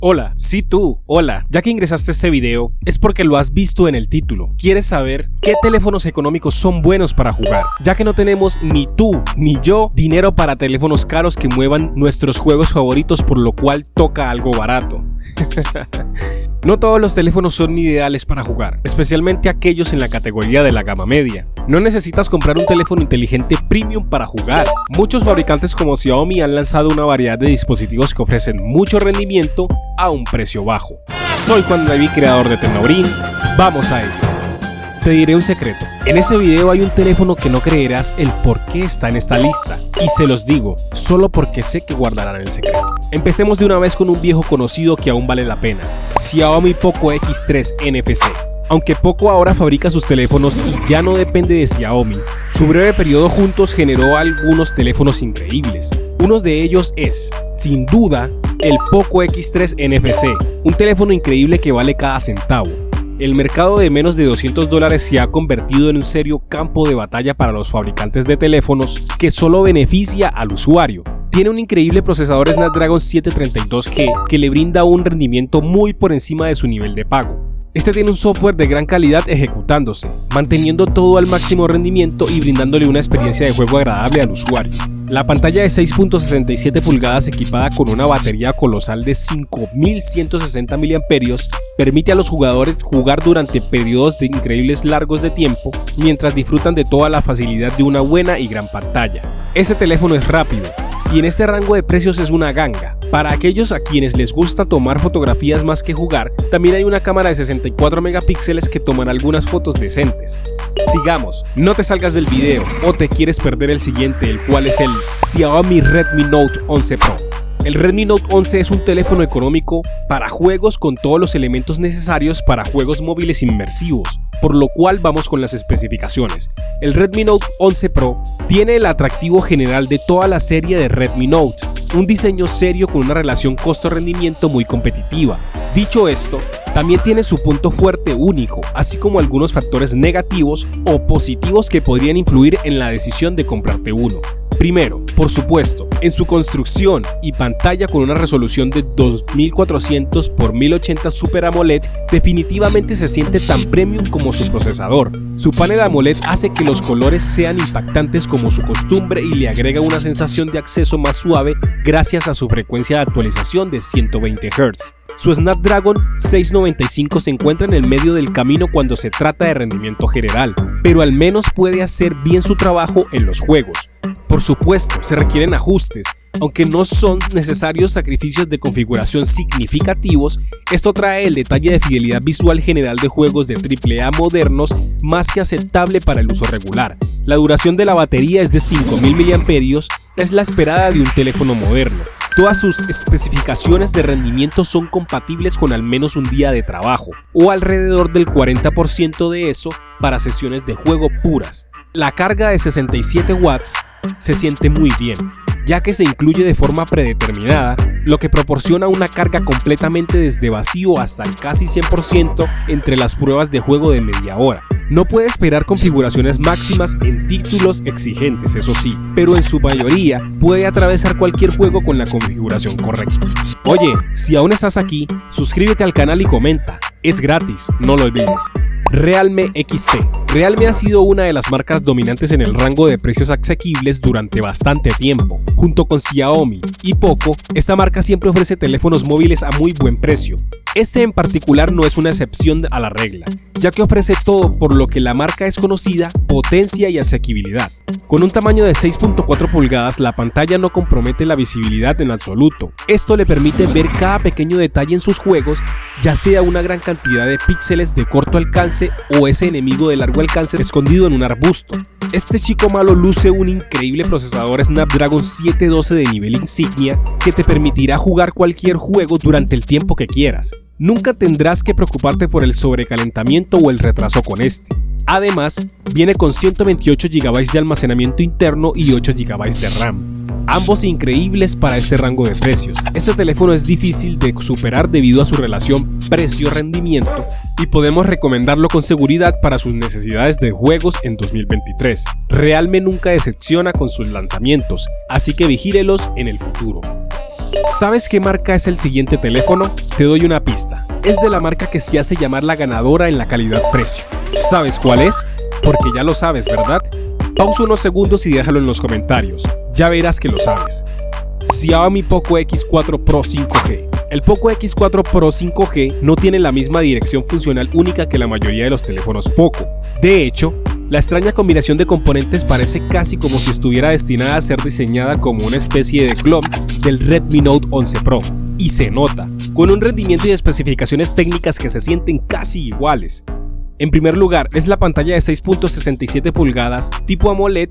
Hola, sí tú, hola. Ya que ingresaste a este video, es porque lo has visto en el título. ¿Quieres saber qué teléfonos económicos son buenos para jugar? Ya que no tenemos ni tú ni yo dinero para teléfonos caros que muevan nuestros juegos favoritos, por lo cual toca algo barato. No todos los teléfonos son ideales para jugar, especialmente aquellos en la categoría de la gama media. No necesitas comprar un teléfono inteligente premium para jugar. Muchos fabricantes como Xiaomi han lanzado una variedad de dispositivos que ofrecen mucho rendimiento a un precio bajo. Soy Juan David, creador de Tecnobrin. Vamos a ello. Te diré un secreto. En ese video hay un teléfono que no creerás el por qué está en esta lista. Y se los digo, solo porque sé que guardarán el secreto. Empecemos de una vez con un viejo conocido que aún vale la pena. Xiaomi Poco X3 NFC. Aunque Poco ahora fabrica sus teléfonos y ya no depende de Xiaomi, su breve periodo juntos generó algunos teléfonos increíbles. Uno de ellos es, sin duda, el Poco X3 NFC, un teléfono increíble que vale cada centavo. El mercado de menos de $200 se ha convertido en un serio campo de batalla para los fabricantes de teléfonos que solo beneficia al usuario. Tiene un increíble procesador Snapdragon 732G que le brinda un rendimiento muy por encima de su nivel de pago. Este tiene un software de gran calidad ejecutándose, manteniendo todo al máximo rendimiento y brindándole una experiencia de juego agradable al usuario. La pantalla de 6.67 pulgadas equipada con una batería colosal de 5160 mAh permite a los jugadores jugar durante periodos de increíbles largos de tiempo mientras disfrutan de toda la facilidad de una buena y gran pantalla. Este teléfono es rápido y en este rango de precios es una ganga. Para aquellos a quienes les gusta tomar fotografías más que jugar, también hay una cámara de 64 megapíxeles que tomará algunas fotos decentes. Sigamos, no te salgas del video o te quieres perder el siguiente, el cual es el Xiaomi Redmi Note 11 Pro. El Redmi Note 11 es un teléfono económico para juegos con todos los elementos necesarios para juegos móviles inmersivos, por lo cual vamos con las especificaciones. El Redmi Note 11 Pro tiene el atractivo general de toda la serie de Redmi Note, un diseño serio con una relación costo-rendimiento muy competitiva. Dicho esto, también tiene su punto fuerte único, así como algunos factores negativos o positivos que podrían influir en la decisión de comprarte uno. Primero, por supuesto, en su construcción y pantalla con una resolución de 2400 x 1080 Super AMOLED, definitivamente se siente tan premium como su procesador. Su panel AMOLED hace que los colores sean impactantes como su costumbre y le agrega una sensación de acceso más suave gracias a su frecuencia de actualización de 120 Hz. Su Snapdragon 695 se encuentra en el medio del camino cuando se trata de rendimiento general, pero al menos puede hacer bien su trabajo en los juegos. Por supuesto, se requieren ajustes, aunque no son necesarios sacrificios de configuración significativos. Esto trae el detalle de fidelidad visual general de juegos de AAA modernos más que aceptable para el uso regular. La duración de la batería es de 5000 mAh, es la esperada de un teléfono moderno. Todas sus especificaciones de rendimiento son compatibles con al menos un día de trabajo, o alrededor del 40% de eso para sesiones de juego puras. La carga de 67 watts se siente muy bien, ya que se incluye de forma predeterminada, lo que proporciona una carga completamente desde vacío hasta el casi 100% entre las pruebas de juego de media hora. No puede esperar configuraciones máximas en títulos exigentes, eso sí, pero en su mayoría puede atravesar cualquier juego con la configuración correcta. Oye, si aún estás aquí, suscríbete al canal y comenta, es gratis, no lo olvides. Realme XT. Realme ha sido una de las marcas dominantes en el rango de precios asequibles durante bastante tiempo. Junto con Xiaomi y Poco, esta marca siempre ofrece teléfonos móviles a muy buen precio. Este en particular no es una excepción a la regla, ya que ofrece todo por lo que la marca es conocida: potencia y asequibilidad. Con un tamaño de 6.4 pulgadas, la pantalla no compromete la visibilidad en absoluto. Esto le permite ver cada pequeño detalle en sus juegos, ya sea una gran cantidad de píxeles de corto alcance o ese enemigo de largo alcance escondido en un arbusto. Este chico malo luce un increíble procesador Snapdragon 712 de nivel insignia que te permitirá jugar cualquier juego durante el tiempo que quieras. Nunca tendrás que preocuparte por el sobrecalentamiento o el retraso con este. Además, viene con 128 GB de almacenamiento interno y 8 GB de RAM. Ambos increíbles para este rango de precios. Este teléfono es difícil de superar debido a su relación precio-rendimiento y podemos recomendarlo con seguridad para sus necesidades de juegos en 2023. Realme nunca decepciona con sus lanzamientos, así que vigílelos en el futuro. ¿Sabes qué marca es el siguiente teléfono? Te doy una pista. Es de la marca que se hace llamar la ganadora en la calidad-precio. ¿Sabes cuál es? Porque ya lo sabes, ¿verdad? Pausa unos segundos y déjalo en los comentarios. Ya verás que lo sabes. Xiaomi Poco X4 Pro 5G. El Poco X4 Pro 5G no tiene la misma dirección funcional única que la mayoría de los teléfonos Poco. De hecho, la extraña combinación de componentes parece casi como si estuviera destinada a ser diseñada como una especie de clon del Redmi Note 11 Pro. Y se nota, con un rendimiento y especificaciones técnicas que se sienten casi iguales. En primer lugar, es la pantalla de 6.67 pulgadas tipo AMOLED.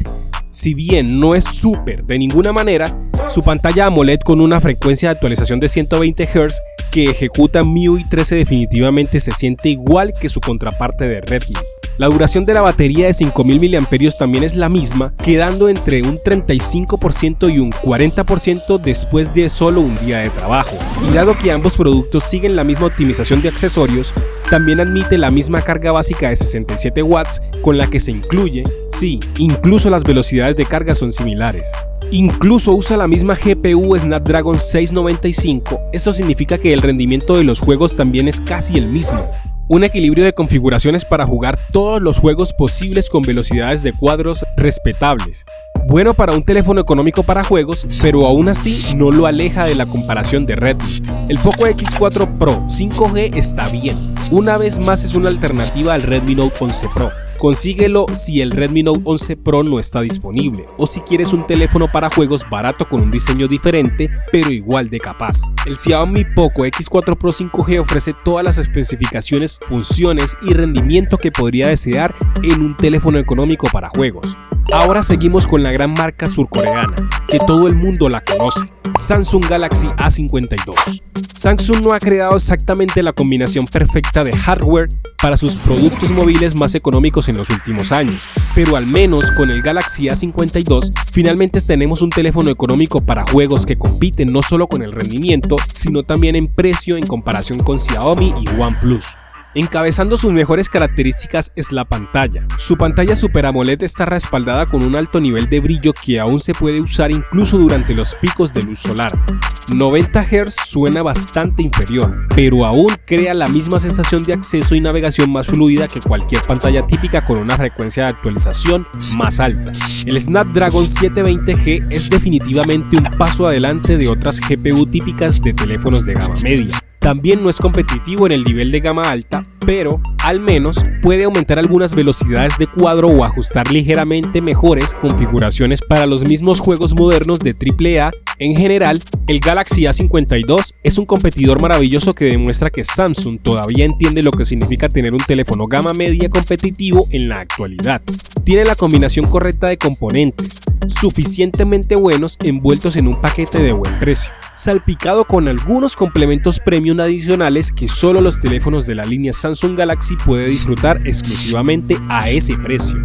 Si bien no es súper de ninguna manera, su pantalla AMOLED con una frecuencia de actualización de 120 Hz que ejecuta MIUI 13 definitivamente se siente igual que su contraparte de Redmi. La duración de la batería de 5000 mAh también es la misma, quedando entre un 35% y un 40% después de solo un día de trabajo. Y dado que ambos productos siguen la misma optimización de accesorios, también admite la misma carga básica de 67 watts con la que se incluye. Sí, incluso las velocidades de carga son similares. Incluso usa la misma GPU Snapdragon 695, eso significa que el rendimiento de los juegos también es casi el mismo. Un equilibrio de configuraciones para jugar todos los juegos posibles con velocidades de cuadros respetables. Bueno para un teléfono económico para juegos, pero aún así no lo aleja de la comparación de Redmi. El Poco X4 Pro 5G está bien, una vez más es una alternativa al Redmi Note 11 Pro. Consíguelo si el Redmi Note 11 Pro no está disponible o si quieres un teléfono para juegos barato con un diseño diferente pero igual de capaz. El Xiaomi Poco X4 Pro 5G ofrece todas las especificaciones, funciones y rendimiento que podría desear en un teléfono económico para juegos. Ahora seguimos con la gran marca surcoreana, que todo el mundo la conoce, Samsung Galaxy A52. Samsung no ha creado exactamente la combinación perfecta de hardware para sus productos móviles más económicos en los últimos años, pero al menos con el Galaxy A52 finalmente tenemos un teléfono económico para juegos que compiten no solo con el rendimiento, sino también en precio en comparación con Xiaomi y OnePlus. Encabezando sus mejores características es la pantalla. Su pantalla Super AMOLED está respaldada con un alto nivel de brillo que aún se puede usar incluso durante los picos de luz solar. 90 Hz suena bastante inferior, pero aún crea la misma sensación de acceso y navegación más fluida que cualquier pantalla típica con una frecuencia de actualización más alta. El Snapdragon 720G es definitivamente un paso adelante de otras GPU típicas de teléfonos de gama media. También no es competitivo en el nivel de gama alta, pero al menos puede aumentar algunas velocidades de cuadro o ajustar ligeramente mejores configuraciones para los mismos juegos modernos de AAA. En general, el Galaxy A52 es un competidor maravilloso que demuestra que Samsung todavía entiende lo que significa tener un teléfono gama media competitivo en la actualidad. Tiene la combinación correcta de componentes, suficientemente buenos envueltos en un paquete de buen precio, salpicado con algunos complementos premium adicionales que solo los teléfonos de la línea Samsung Galaxy puede disfrutar exclusivamente a ese precio.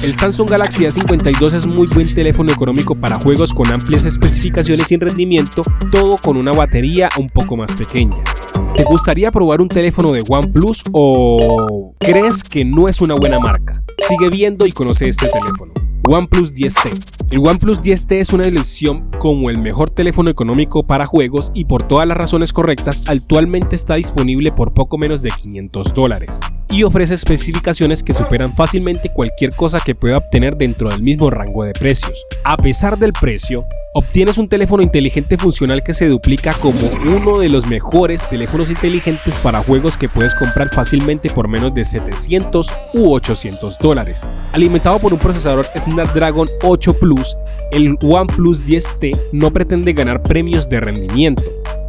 El Samsung Galaxy A52 es muy buen teléfono económico para juegos con amplias especificaciones y rendimiento, todo con una batería un poco más pequeña. ¿Te gustaría probar un teléfono de OnePlus o crees que no es una buena marca? Sigue viendo y conoce este teléfono. OnePlus 10T. El OnePlus 10T es una elección como el mejor teléfono económico para juegos y por todas las razones correctas actualmente está disponible por poco menos de $500 y ofrece especificaciones que superan fácilmente cualquier cosa que pueda obtener dentro del mismo rango de precios. A pesar del precio, obtienes un teléfono inteligente funcional que se duplica como uno de los mejores teléfonos inteligentes para juegos que puedes comprar fácilmente por menos de $700 u $800. Alimentado por un procesador Snapdragon 8 Plus, el OnePlus 10T no pretende ganar premios de rendimiento,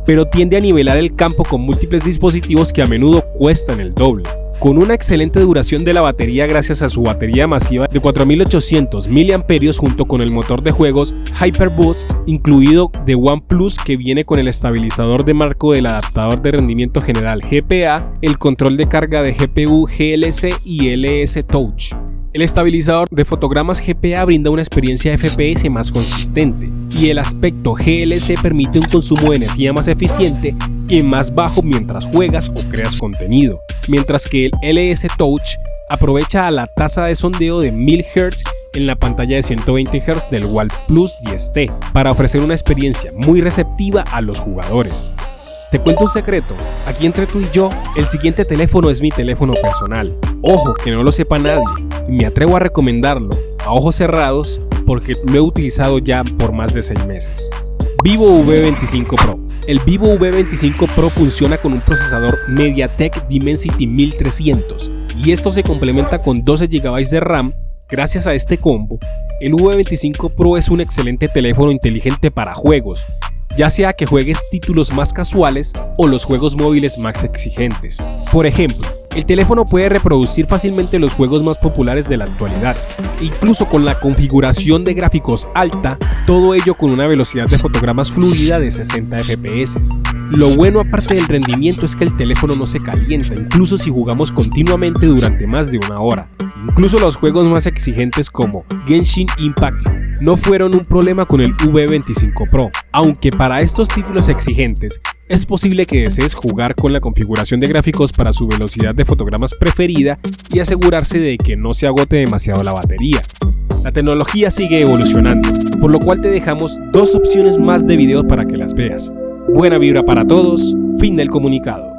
pero tiende a nivelar el campo con múltiples dispositivos que a menudo cuestan el doble. Con una excelente duración de la batería gracias a su batería masiva de 4800 mAh junto con el motor de juegos HyperBoost incluido de OnePlus que viene con el estabilizador de marco del adaptador de rendimiento general GPA, el control de carga de GPU GLC y LS Touch. El estabilizador de fotogramas GPA brinda una experiencia FPS más consistente y el aspecto GLC permite un consumo de energía más eficiente y más bajo mientras juegas o creas contenido, mientras que el LS Touch aprovecha la tasa de sondeo de 1000 Hz en la pantalla de 120 Hz del OnePlus 10T para ofrecer una experiencia muy receptiva a los jugadores. Te cuento un secreto, aquí entre tú y yo, el siguiente teléfono es mi teléfono personal. Ojo, que no lo sepa nadie, y me atrevo a recomendarlo a ojos cerrados porque lo he utilizado ya por más de 6 meses. Vivo V25 Pro. El Vivo V25 Pro funciona con un procesador MediaTek Dimensity 1300 y esto se complementa con 12 GB de RAM. Gracias a este combo, el V25 Pro es un excelente teléfono inteligente para juegos, ya sea que juegues títulos más casuales o los juegos móviles más exigentes. Por ejemplo, el teléfono puede reproducir fácilmente los juegos más populares de la actualidad, incluso con la configuración de gráficos alta, todo ello con una velocidad de fotogramas fluida de 60 FPS. Lo bueno aparte del rendimiento es que el teléfono no se calienta, incluso si jugamos continuamente durante más de una hora. Incluso los juegos más exigentes como Genshin Impact no fueron un problema con el V25 Pro, aunque para estos títulos exigentes es posible que desees jugar con la configuración de gráficos para su velocidad de fotogramas preferida y asegurarse de que no se agote demasiado la batería. La tecnología sigue evolucionando, por lo cual te dejamos 2 opciones más de videos para que las veas. Buena vibra para todos, fin del comunicado.